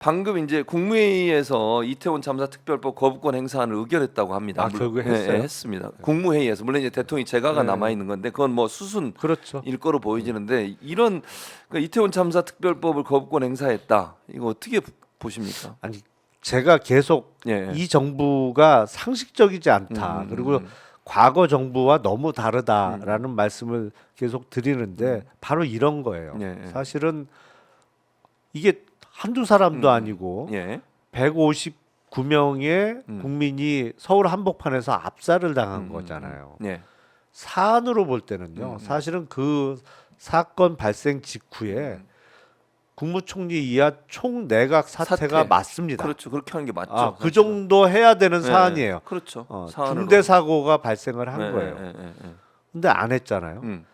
방금 이제 국무회의에서 이태원 참사 특별법 거부권 행사안을 의결했다고 합니다. 결국에 했어요? 네, 했습니다. 국무회의에서 물론 이제 대통령이 제가가 네. 남아 있는 건데 그건 뭐 수순일 그렇죠. 거로 보이지는데 이런 이태원 참사 특별법을 거부권 행사했다. 이거 어떻게 보십니까? 아니 제가 계속 예. 이 정부가 상식적이지 않다. 그리고 과거 정부와 너무 다르다라는 말씀을 계속 드리는데 바로 이런 거예요. 예. 사실은 이게 한두 사람도 아니고 예. 159명의 국민이 서울 한복판에서 압살을 당한 거잖아요. 예. 사안으로 볼 때는요. 사실은 그 사건 발생 직후에 국무총리 이하 총내각 사퇴가 사퇴. 맞습니다. 그렇죠. 그렇게 하는 게 맞죠. 그 정도 해야 되는 네. 사안이에요. 그렇죠. 중대 사고가 발생을 한 네, 거예요. 네, 네, 네. 근데 안 했잖아요. 음.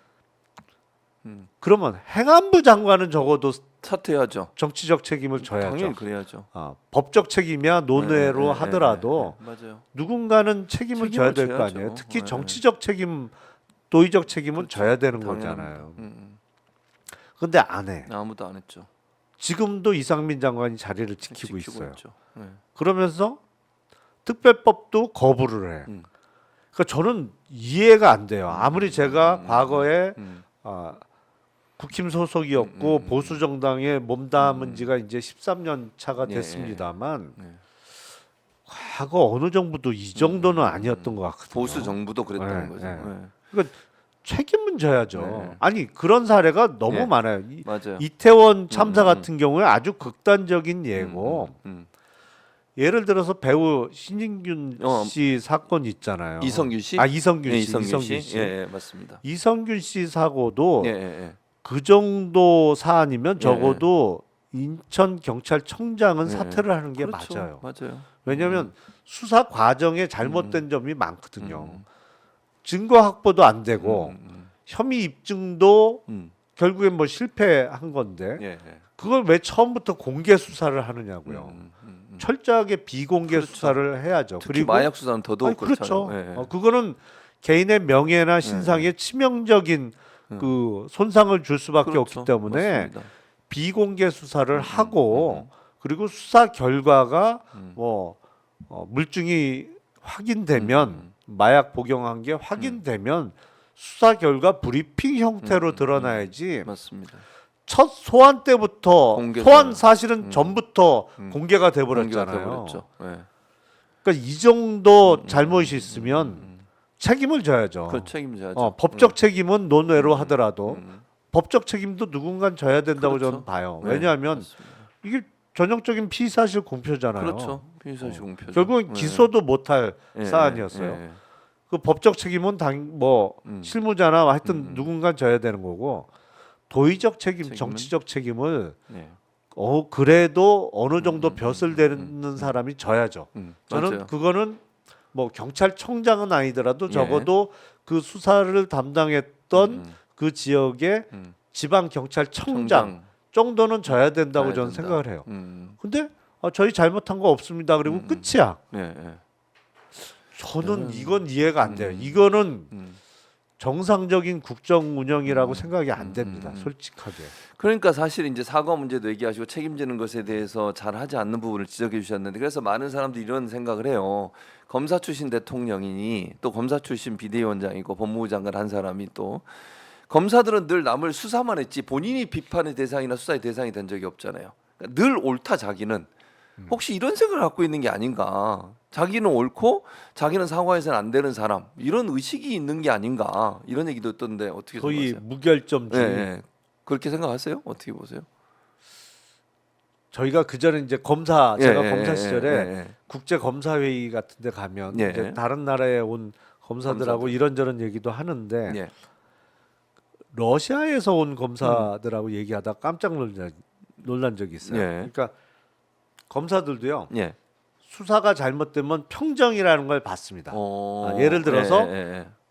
그러면 행안부 장관은 적어도 사퇴하죠. 정치적 책임을 져야죠. 당연히 그래야죠. 법적 책임이야 논외로 하더라도 맞아요. 누군가는 책임을 져야 될 거 져야죠. 아니에요. 특히 네. 정치적 책임, 도의적 책임은 그렇죠. 져야 되는 당연합니다. 거잖아요. 근데 안 해. 아무도 안 했죠. 지금도 이상민 장관이 자리를 지키고 있어요. 있죠. 네. 그러면서 특별법도 거부를 해. 그러니까 저는 이해가 안 돼요. 아무리 제가 과거에 국힘 소속이었고 보수 정당에 몸담은 지가 이제 13년 차가 됐습니다만 과거 어느 정부도 이 정도는 아니었던 것 같거든요. 보수 정부도 그랬다는 네, 거죠. 네. 네. 그러니까 책임은 져야죠. 네. 아니 그런 사례가 너무 네. 많아요. 맞아요. 이태원 참사 같은 경우에 아주 극단적인 예고. 음. 예를 들어서 배우 신인균 씨 사건 있잖아요. 이성균 씨? 이성균 네, 씨. 이성균 씨. 예, 맞습니다. 이성균 씨 사고도 예. 그 정도 사안이면 적어도 인천 경찰청장은 사퇴를 하는 게 그렇죠. 맞아요. 왜냐하면 수사 과정에 잘못된 점이 많거든요. 증거 확보도 안 되고 혐의 입증도 결국엔 뭐 실패한 건데 예. 그걸 왜 처음부터 공개 수사를 하느냐고요. 철저하게 비공개 그렇죠. 수사를 해야죠. 특히 그리고 마약 수사는 더더욱 그렇죠. 그렇잖아요. 예. 그거는 개인의 명예나 신상에 치명적인 그 손상을 줄 수밖에 그렇죠. 없기 때문에 맞습니다. 비공개 수사를 하고 그리고 수사 결과가 뭐 물증이 확인되면 마약 복용한 게 확인되면 수사 결과 브리핑 형태로 드러나야지. 맞습니다. 첫 소환 때부터 소환 사실은 전부터 공개가 돼 버렸잖아요. 예. 그러니까 이 정도 잘못이 있으면 책임을 져야죠. 그 책임져야죠. 법적 책임은 논외로 하더라도 법적 책임도 누군가 져야 된다고 그렇죠. 저는 봐요. 네, 왜냐하면 맞습니다. 이게 전형적인 피의사실 공표잖아요. 그렇죠. 피의사실 공표죠. 결국은 기소도 못할 예, 사안이었어요. 예. 그 법적 책임은 실무자나 하여튼 누군가 져야 되는 거고 도의적 책임, 정치적 책임을 예. 그래도 어느 정도 벼슬 되는 사람이 져야죠. 저는 맞아요. 그거는 뭐 경찰청장은 아니더라도 적어도 그 수사를 담당했던 그 지역의 지방 경찰청장 정도는 져야 된다고 저는 생각을 해요. 근데 저희 잘못한 거 없습니다. 그리고 끝이야. 예. 저는 이건 이해가 안 돼요. 이거는 정상적인 국정 운영이라고 생각이 안 됩니다. 솔직하게. 그러니까 사실 이제 사과 문제도 얘기하시고 책임지는 것에 대해서 잘 하지 않는 부분을 지적해 주셨는데 그래서 많은 사람들이 이런 생각을 해요. 검사 출신 대통령이니 또 검사 출신 비대위원장이고 법무부 장관 한 사람이 또 검사들은 늘 남을 수사만 했지 본인이 비판의 대상이나 수사의 대상이 된 적이 없잖아요. 그러니까 늘 옳다 자기는. 혹시 이런 생각을 갖고 있는 게 아닌가? 자기는 옳고 자기는 사과해서는 안 되는 사람 이런 의식이 있는 게 아닌가? 이런 얘기도 있던데 어떻게 거의 생각하세요? 무결점주의. 네. 그렇게 생각하세요? 어떻게 보세요? 저희가 그 전에 이제 제가 검사 시절에 국제 검사 회의 같은 데 가면 이제 다른 나라에 온 검사들하고 이런저런 얘기도 하는데 러시아에서 온 검사들하고 얘기하다 깜짝 놀란 적이 있어요. 그러니까 검사들도요. 수사가 잘못되면 평정이라는 걸 받습니다. 예를 들어서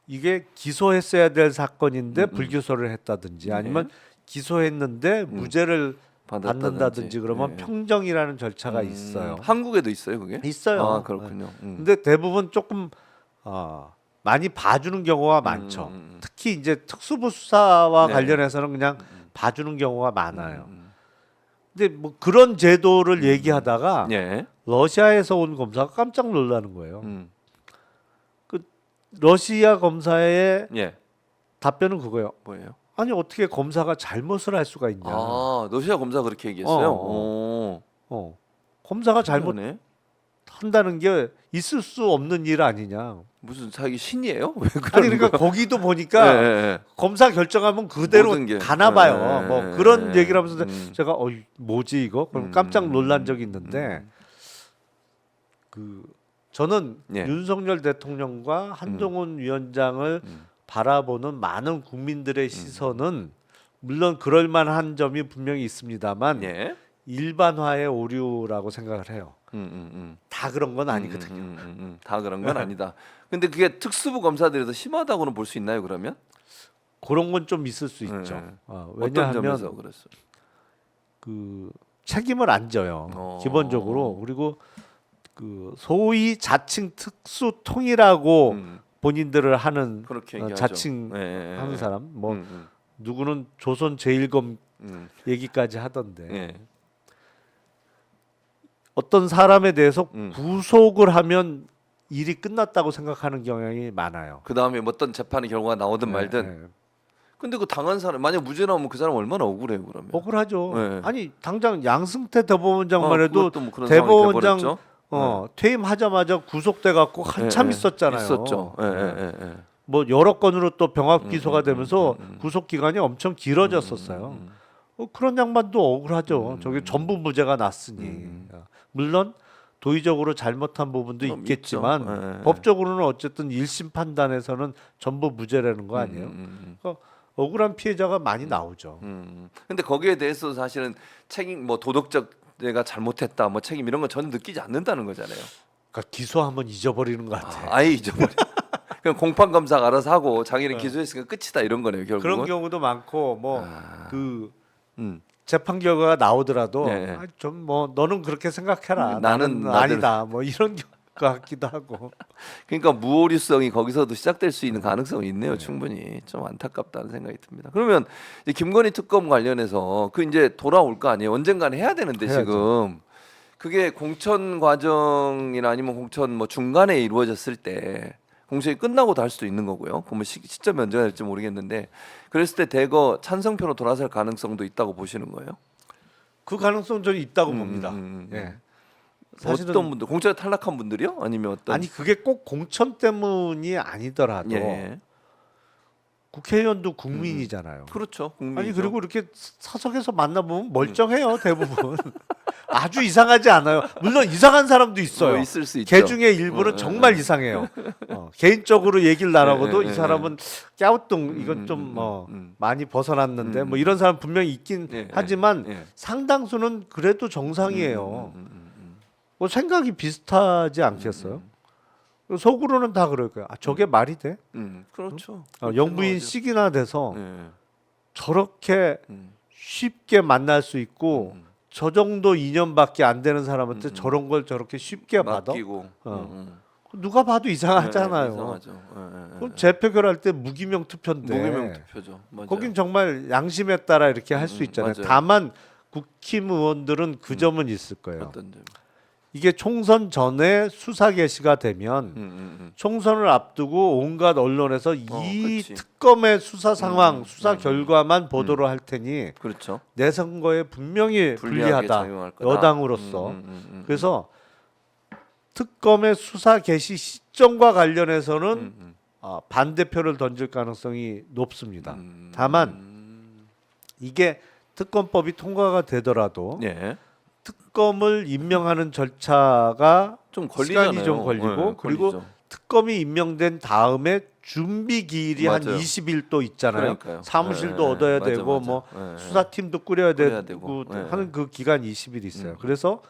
이게 기소했어야 될 사건인데 불기소를 했다든지 아니면 기소했는데 무죄를 받는다든지 그러면 평정이라는 절차가 있어요. 한국에도 있어요, 그게? 있어요. 아, 그렇군요. 근데 대부분 조금 많이 봐주는 경우가 많죠. 특히 이제 특수부 수사와 관련해서는 그냥 봐주는 경우가 많아요. 근데 뭐 그런 제도를 얘기하다가 예. 러시아에서 온 검사가 깜짝 놀라는 거예요. 음. 그 러시아 검사의 예. 답변은 그거예요. 뭐예요? 아니 어떻게 검사가 잘못을 할 수가 있냐. 아, 러시아 검사 그렇게 얘기했어요. 어. 검사가 그러네. 잘못한다는 게 있을 수 없는 일 아니냐. 무슨 자기 신이에요? 왜 아니 그러는 그러니까 거야? 거기도 보니까 예. 검사 결정하면 그대로 모든 게. 가나 봐요. 예, 뭐 예, 그런 예. 얘기를 하면서 제가 뭐지 이거? 그럼 깜짝 놀란 적이 있는데 그 저는 예. 윤석열 대통령과 한동훈 위원장을 바라보는 많은 국민들의 시선은 물론 그럴 만한 점이 분명히 있습니다만 예. 일반화의 오류라고 생각을 해요. 다 그런 건 아니거든요. 다 그런 건 아니다. 근데 그게 특수부 검사들이 더 심하다고는 볼 수 있나요, 그러면? 그런 건 좀 있을 수 있죠. 어떤 왜냐하면 점에서 그랬어요? 그 책임을 안 져요. 기본적으로. 그리고 그 소위 자칭 특수통이라고 본인들을 하는 그렇게 얘기하죠. 자칭 예. 하는 사람 뭐 누구는 조선 제일검 얘기까지 하던데 예. 어떤 사람에 대해서 음. 구속을 하면 일이 끝났다고 생각하는 경향이 많아요. 그 다음에 어떤 재판의 결과가 나오든 말든. 네. 근데 그 당한 사람 만약 무죄 나오면 그 사람 얼마나 억울해요, 그러면? 억울하죠. 네. 아니 당장 양승태 대법원장만 해도 그것도 뭐 그런 상황이 대법원장 돼버렸죠. 퇴임하자마자 구속돼 갖고 한참 예, 있었잖아요. 있었죠. 예. 뭐 여러 건으로 또 병합 기소가 되면서 구속 기간이 엄청 길어졌었어요. 그런 양반도 억울하죠. 저게 전부 무죄가 났으니. 물론 도의적으로 잘못한 부분도 그럼 있겠지만 있죠. 예. 법적으로는 어쨌든 1심 판단에서는 전부 무죄라는 거 아니에요. 그러니까 억울한 피해자가 많이 나오죠. 근데 거기에 대해서 사실은 책임 뭐 도덕적 내가 잘못했다 뭐 책임 이런 건 전혀 느끼지 않는다는 거잖아요. 그러니까 기소하면 잊어버리는 것 같아요. 아예 잊어버려. 그냥 공판 검사가 알아서 하고 자기는 기소했으니까 끝이다 이런 거네요, 결국은. 그런 경우도 많고 뭐 그 음. 재판 결과가 나오더라도 네. 좀 뭐 너는 그렇게 생각해라. 나는 나는 아니다. 뭐 이런 것 같기도 하고. 그러니까 무오류성이 거기서도 시작될 수 있는 가능성이 있네요. 충분히 좀 안타깝다는 생각이 듭니다. 그러면 이제 김건희 특검 관련해서 그 이제 돌아올 거 아니에요. 언젠가는 해야 되는데 해야죠. 지금 그게 공천 과정이나 아니면 공천 뭐 중간에 이루어졌을 때 공천이 끝나고도 할 수도 있는 거고요. 그러면 시점이 언제가 될지 모르겠는데 그랬을 때 대거 찬성표로 돌아설 가능성도 있다고 보시는 거예요? 그 가능성 저는 있다고 봅니다. 예. 사실은 어떤 분들 공천에 탈락한 분들이요? 아니면 어떤 아니 그게 꼭 공천 때문이 아니더라도 예. 국회의원도 국민이잖아요. 그렇죠. 국민이죠. 아니 그리고 이렇게 사석에서 만나보면 멀쩡해요 대부분. 아주 이상하지 않아요. 물론 이상한 사람도 있어요. 뭐 있을 수 있죠. 개 중에 일부는 정말 이상해요. 개인적으로 얘기를 나눠봐도 이 사람은 꺄우뚱 이건 좀 많이 벗어났는데 뭐 이런 사람 분명히 있긴 하지만 상당수는 그래도 정상이에요. 뭐 생각이 비슷하지 않겠어요? 속으로는 다 그럴 거예요. 아 저게 말이 돼? 그렇죠. 영부인 씩이나 돼서 예. 저렇게 쉽게 만날 수 있고 저 정도 인연밖에 안 되는 사람한테 저런 걸 저렇게 쉽게 받아? 맡기고. 누가 봐도 이상하잖아요. 이상하죠. 그럼 재표결할 때 무기명 투표인데 무기명 투표죠. 맞아요. 거긴 정말 양심에 따라 이렇게 할 수 있잖아요. 맞아요. 다만 국힘 의원들은 그 점은 있을 거예요. 어떤 점? 이게 총선 전에 수사 개시가 되면 총선을 앞두고 온갖 언론에서 이 그치. 특검의 수사 상황, 수사 결과만 보도를 할 테니 그렇죠. 내 선거에 분명히 불리하게 불리하다. 작용할 거다. 여당으로서. 그래서 특검의 수사 개시 시점과 관련해서는 반대표를 던질 가능성이 높습니다. 다만 이게 특검법이 통과가 되더라도 예. 특검을 임명하는 절차가 좀 걸리잖아요. 시간이 좀 걸리고 예, 그리고 걸리죠. 특검이 임명된 다음에 준비 기일이 한 맞아요. 20일 또 있잖아요. 그러니까요. 사무실도 예, 얻어야 맞아, 되고 맞아. 뭐 예, 수사팀도 꾸려야 꾸려야 되고 되고. 예. 하는 그 기간 20일 있어요. 그래서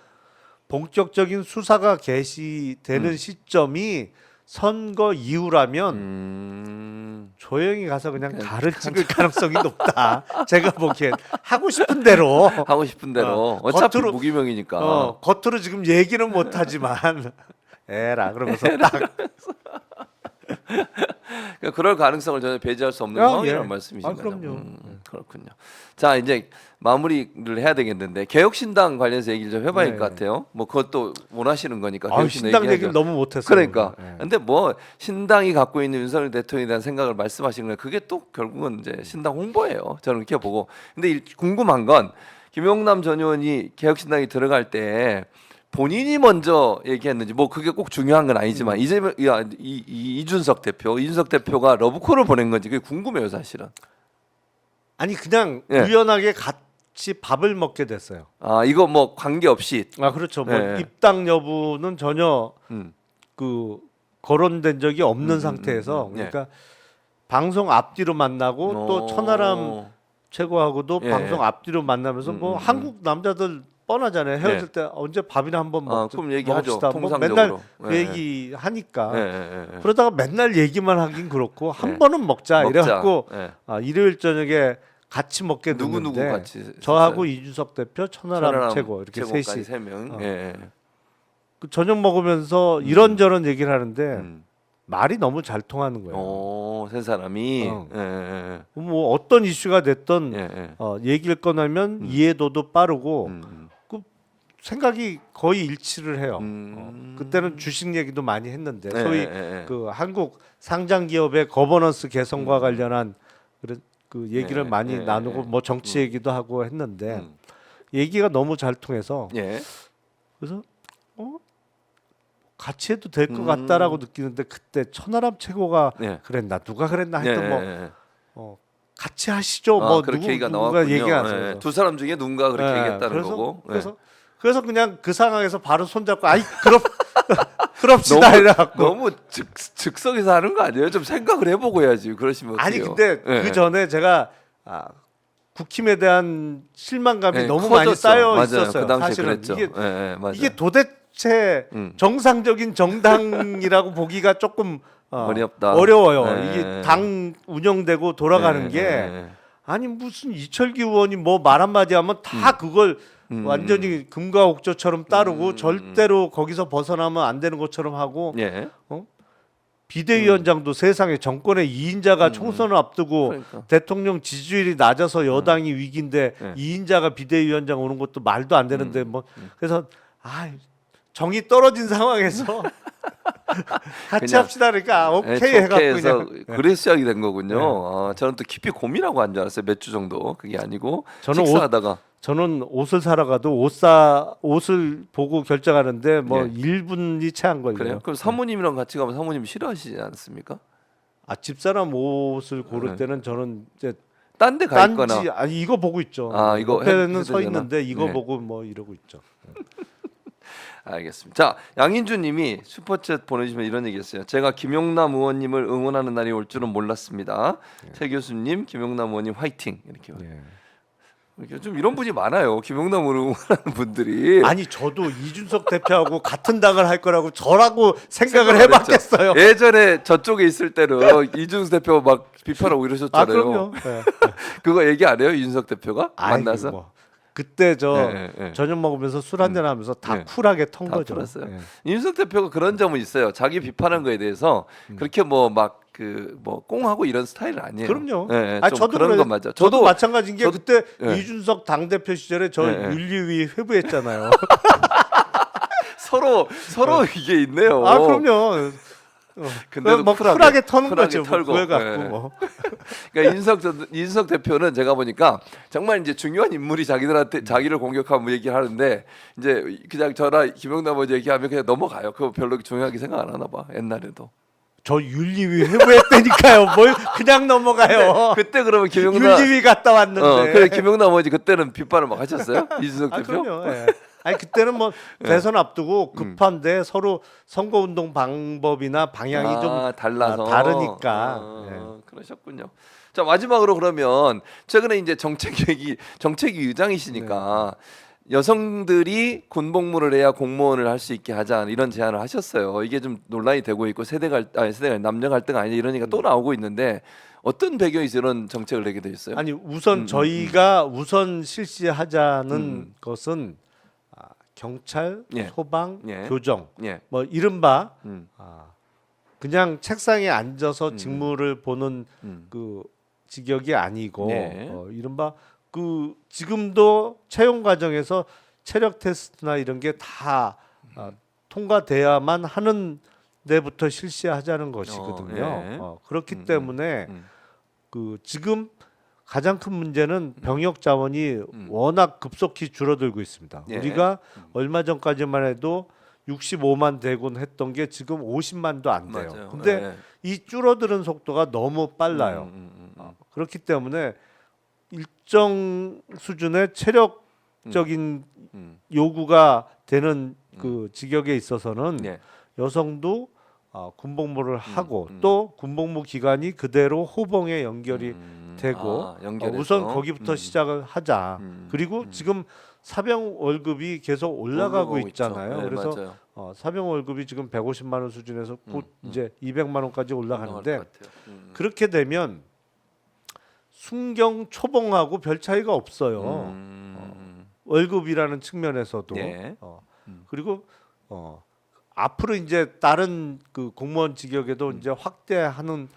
본격적인 수사가 개시되는 시점이 선거 이후라면 조용히 가서 그냥 가를 찍을 가능성이 높다. 제가 보기엔 하고 싶은 대로 하고 싶은 대로 어차피 겉으로- 무기명이니까. 겉으로 지금 얘기는 못하지만 에라 그러면서 딱 그러니까 그럴 가능성을 전혀 배제할 수 없는 아, 상황이라는 예. 말씀이신 아, 거죠. 그럼요. 그렇군요. 자 이제 마무리를 해야 되겠는데 개혁신당 관련해서 얘기를 좀 해봐야 할 네. 것 같아요. 뭐 그것도 원하시는 거니까 아, 개혁신당 신당 얘기하죠. 얘기를 너무 못했어요. 그러니까. 오늘. 예. 근데 뭐 신당이 갖고 있는 윤석열 대통령에 대한 생각을 말씀하시는 거예요. 그게 또 결국은 이제 신당 홍보예요. 저는 그렇게 보고. 근데 궁금한 건 김용남 전 의원이 개혁신당에 들어갈 때 본인이 먼저 얘기했는지 뭐 그게 꼭 중요한 건 아니지만 이준석 대표가 러브콜을 보낸 건지 그게 궁금해요, 사실은. 아니 그냥 예. 우연하게 같이 밥을 먹게 됐어요. 아 이거 뭐 관계 없이. 아 그렇죠. 뭐 예. 입당 여부는 전혀 음. 그 거론된 적이 없는 상태에서 예. 그러니까 방송 앞뒤로 만나고 또 천하람 최고하고도 예. 방송 앞뒤로 만나면서 뭐 한국 남자들 뻔하잖아요. 헤어질 때 언제 밥이나 한번 그럼 얘기하죠. 먹읍시다. 뭐 통상적으로. 맨날 그 예. 얘기 하니까 예. 그러다가 맨날 얘기만 하긴 그렇고 한 예. 번은 먹자 이래갖고 예. 일요일 저녁에 같이 먹게 누구 됐는데 같이 저하고 이준석 대표, 천하람 최고 이렇게 최고까지 셋이 세 명. 어. 예. 그 저녁 먹으면서 이런저런 얘기를 하는데 말이 너무 잘 통하는 거예요. 세 사람이. 어. 예. 뭐 어떤 이슈가 됐던 예. 얘기를 꺼내면 이해도도 빠르고 음. 그 생각이 거의 일치를 해요. 음. 그때는 주식 얘기도 많이 했는데 예, 소위 예. 그 한국 상장 기업의 거버넌스 개선과 관련한 그런 그 얘기를 예, 많이 예, 나누고 예. 뭐 정치 얘기도 하고 했는데 음. 얘기가 너무 잘 통해서 예. 그래서 같이 해도 될 것 같다라고 느끼는데 그때 천하람 최고가 예. 그랬나 누가 그랬나 하여튼 예, 뭐 예. 같이 하시죠. 뭐 그렇게 얘기가 누가 나왔군요. 얘기하세요. 예. 두 사람 중에 누군가 그렇게 예, 얘기했다는 거고. 예. 그래서 그냥 그 상황에서 바로 손잡고 아이 그럽시다 이래갖고 너무 즉석에서 하는 거 아니에요? 좀 생각을 해보고 해야지. 그러시면 아니 어떡해요? 근데 예. 그 전에 제가 국힘에 대한 실망감이 예, 너무 커졌죠. 많이 쌓여 맞아요. 있었어요. 그 당시에 사실은 그랬죠. 맞아요. 이게 도대체 정상적인 정당이라고 보기가 조금 어려워요. 예. 이게 당 운영되고 돌아가는 게 아니 무슨 이철기 의원이 뭐 말 한마디 하면 다 그걸 완전히 금과 옥조처럼 따르고 절대로 거기서 벗어나면 안 되는 것처럼 하고 예. 비대위원장도 세상에 정권의 2인자가 총선을 앞두고 그러니까. 대통령 지지율이 낮아서 여당이 위기인데 예. 2인자가 비대위원장 오는 것도 말도 안 되는데 뭐 그래서 정이 떨어진 상황에서 같이 그냥, 합시다 그러니까 오케이 해갖고 해서 그냥 그래서 시작이 된 거군요. 네. 저는 또 깊이 고민하고 한 줄 알았어요. 몇 주 정도. 그게 아니고 저는 식사하다가 저는 옷을 사러 가도 옷을 보고 결정하는데 뭐 예. 1분이 채 안 걸려요. 그래요? 그럼 사모님이랑 같이 가면 사모님 싫어하시지 않습니까? 집사람 옷을 고를 네. 때는 저는 이제 딴 데 가 있거나 아니 이거 보고 있죠. 이거 옆에는 해도 서 되잖아. 있는데 이거 네. 보고 뭐 이러고 있죠. 알겠습니다. 자, 양인주님이 슈퍼챗 보내주시면 이런 얘기했어요. 제가 김용남 의원님을 응원하는 날이 올 줄은 몰랐습니다. 최 교수님, 김용남 의원님 화이팅 이렇게. 이렇게 좀 이런 분이 많아요. 김용남 의원을 응원하는 분들이. 아니 저도 이준석 대표하고 같은 당을 할 거라고 저라고 생각을 했죠. 해봤겠어요. 예전에 저쪽에 있을 때는 이준석 대표 막 비판하고 이러셨잖아요. 그럼요. 네. 그거 얘기 안 해요? 이준석 대표가 만나서? 뭐. 그때 네. 저녁 먹으면서 술 한잔 하면서 다 네. 쿨하게 턴 다 거죠. 풀었어요. 네. 이준석 대표가 그런 점은 있어요. 자기 비판한 거에 대해서 그렇게 뭐 막 그 뭐 꽁하고 이런 스타일은 아니에요. 그럼요. 좀 저도 그런 그래요. 건 맞아. 저도 마찬가지인 게 저도- 그때 네. 이준석 당 대표 시절에 저 네. 윤리위 회부했잖아요. 서로 이게 있네요. 그럼요. 근데도 뭐 쿨하게 터는 쿨하게 거죠. 털고. 그걸 갖고 네. 뭐. 그러니까 인석 대표는 제가 보니까 정말 이제 중요한 인물이 자기들한테 자기를 공격하면 얘기를 하는데 이제 그냥 저나 김용남 의원 얘기하면 그냥 넘어가요. 그거 별로 중요하게 생각 안 하나 봐. 옛날에도. 저 윤리위 회부했다니까요. 뭘 그냥 넘어가요. 그때 그러면 김용남 윤리위 갔다 왔는데. 그래 김용남 의원이 그때는 비판을 막 하셨어요? 이준석 대표? 그럼요. 예. 아니 그때는 뭐 대선 앞두고 급한데 서로 선거운동 방법이나 방향이 좀 달라서 다르니까. 그러셨군요. 자 마지막으로 그러면 최근에 이제 정책위 의장이시니까 여성들이 군복무를 해야 공무원을 할 수 있게 하자 이런 제안을 하셨어요. 이게 좀 논란이 되고 있고 남녀 갈등 아니냐 이러니까 또 나오고 있는데 어떤 배경에서 이런 정책을 내게 되셨어요? 아니 우선 저희가 우선 실시하자는 것은 경찰, 예. 소방, 예. 교정, 예. 뭐 이른바 그냥 책상에 앉아서 직무를 보는 음. 그 직역이 아니고 네. 이른바 그 지금도 채용 과정에서 체력 테스트나 이런 게 다 통과돼야만 하는 데부터 실시하자는 것이거든요. 예. 그렇기 때문에 음. 그 지금 가장 큰 문제는 병역 자원이 워낙 급속히 줄어들고 있습니다. 예. 우리가 얼마 전까지만 해도 65만 대군 했던 게 지금 50만도 안 돼요. 맞아요. 근데 예. 이 줄어드는 속도가 너무 빨라요. 음. 그렇기 때문에 일정 수준의 체력적인 요구가 되는 그 직역에 있어서는 예. 여성도 군복무를 하고 또 군복무 기간이 그대로 호봉에 연결이 되고 연결해서. 우선 거기부터 시작을 하자. 그리고 지금 사병 월급이 계속 올라가고 올라가고 있잖아요. 있죠. 네, 그래서 맞아요. 사병 월급이 지금 150만 원 수준에서 곧 이제 200만 원까지 올라가는데 올라갈 것 같아요. 그렇게 되면 순경 초봉하고 별 차이가 없어요. 월급이라는 측면에서도 예. 그리고 앞으로 이제 다른 그 공무원 직역에도 이제 확대하는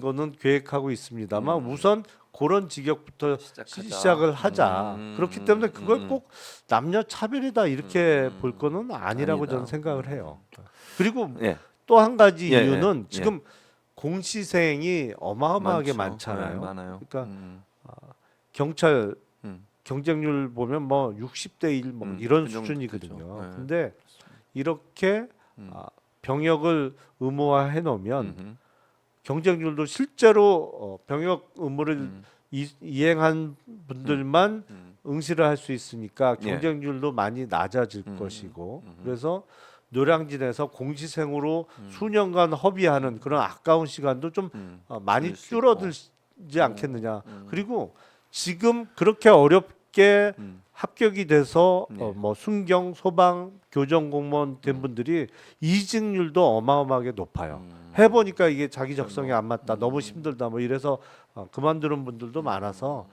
거는 계획하고 있습니다만 우선 그런 직역부터 시작을 하자. 그렇기 때문에 그걸 꼭 남녀 차별이다 이렇게 볼 거는 아니라고 아니다. 저는 생각을 해요. 그리고 예. 또 한 가지 예, 이유는 예. 지금 공시생이 어마어마하게 많죠. 많잖아요. 네, 많아요. 그러니까 경찰 경쟁률 보면 뭐 60대 1 뭐 이런 그 정도 수준이거든요. 되죠. 네. 근데 이렇게 병역을 의무화해 놓으면 경쟁률도 실제로 병역 의무를 이행한 분들만 응시를 할 수 있으니까 예. 경쟁률도 많이 낮아질 것이고 그래서 노량진에서 공시생으로 수년간 허비하는 그런 아까운 시간도 좀 많이 줄일 수 줄어들지 않겠느냐. 그리고 지금 그렇게 어렵게 합격이 돼서 네. 뭐 순경, 소방, 교정 공무원 된 분들이 이직률도 어마어마하게 높아요. 해보니까 이게 자기 적성에 안 맞다, 너무 힘들다, 뭐 이래서 그만두는 분들도 많아서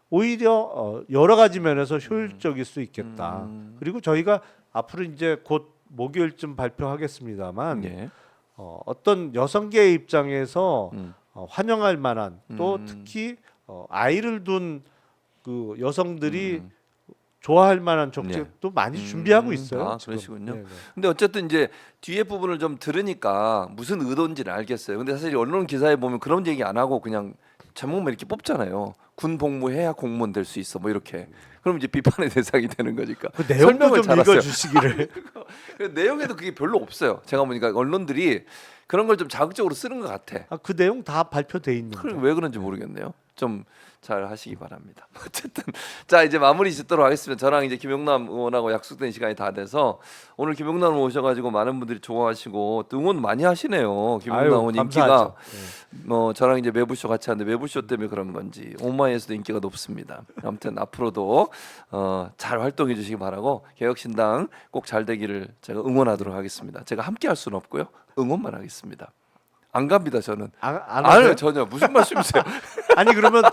오히려 여러 가지 면에서 효율적일 수 있겠다. 그리고 저희가 앞으로 이제 곧 목요일쯤 발표하겠습니다만 예. 어떤 여성계의 입장에서 환영할 만한 또 특히 아이를 둔 그 여성들이 좋아할 만한 정책도 많이 준비하고 있어요. 아, 지금. 그러시군요. 네, 네. 근데 어쨌든 이제 뒤에 부분을 좀 들으니까 무슨 의도인지는 알겠어요. 근데 사실 언론 기사에 보면 그런 얘기 안 하고 그냥 제목만 이렇게 뽑잖아요. 군 복무해야 공무원 될 수 있어. 뭐 이렇게. 그럼 이제 비판의 대상이 되는 거니까. 그 내용도 설명을 좀 잘하세요. 읽어주시기를. 그 내용에도 그게 별로 없어요. 제가 보니까 언론들이 그런 걸 좀 자극적으로 쓰는 것 같아. 그 내용 다 발표돼 있는데. 그럼 왜 그런지 모르겠네요. 좀 잘 하시기 바랍니다. 어쨌든 자 이제 마무리 짓도록 하겠습니다. 저랑 이제 김용남 의원하고 약속된 시간이 다 돼서 오늘 김용남 의원 오셔가지고 많은 분들이 좋아하시고 또 응원 많이 하시네요. 김용남 아유, 의원 인기가 감사하죠. 뭐 저랑 이제 매부쇼 같이 하는데 매부쇼 때문에 그런 건지 오마이에서도 인기가 높습니다. 아무튼 앞으로도 잘 활동해 주시기 바라고 개혁신당 꼭 잘 되기를 제가 응원하도록 하겠습니다. 제가 함께 할 수는 없고요. 응원만 하겠습니다. 안 갑니다 저는. 안 아유 하세요? 전혀 무슨 말씀이세요? 아니 그러면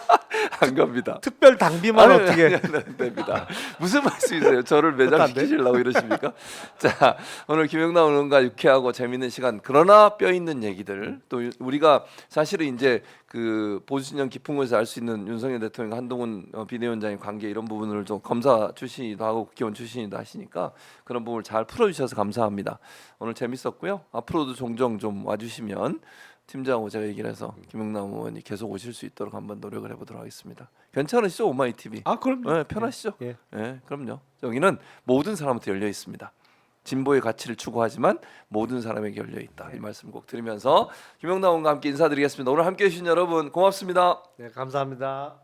안 갑니다. 특별 당비만 아니, 어떻게? 안 됩니다. 무슨 말씀이세요? 저를 매장시키시려고 이러십니까? 자 오늘 김영남 의원과 유쾌하고 재밌는 시간 그러나 뼈 있는 얘기들 또 우리가 사실은 이제 그 보수진영 깊은 곳에서 알 수 있는 윤석열 대통령과 한동훈 비대위원장의 관계 이런 부분을 좀 검사 출신이기도 하고 국회의원 출신이기도 하시니까 그런 부분을 잘 풀어주셔서 감사합니다. 오늘 재밌었고요. 앞으로도 종종 좀 와주시면 팀장하고 제가 얘기를 해서 김영남 의원이 계속 오실 수 있도록 한번 노력을 해보도록 하겠습니다. 괜찮으시죠 오마이 TV? 아 그럼요. 네, 편하시죠? 예. 네, 그럼요. 여기는 모든 사람한테 열려 있습니다. 진보의 가치를 추구하지만 모든 사람에게 열려 있다. 이 말씀 꼭 드리면서 김영남 의원과 함께 인사드리겠습니다. 오늘 함께해 주신 여러분 고맙습니다. 네, 감사합니다.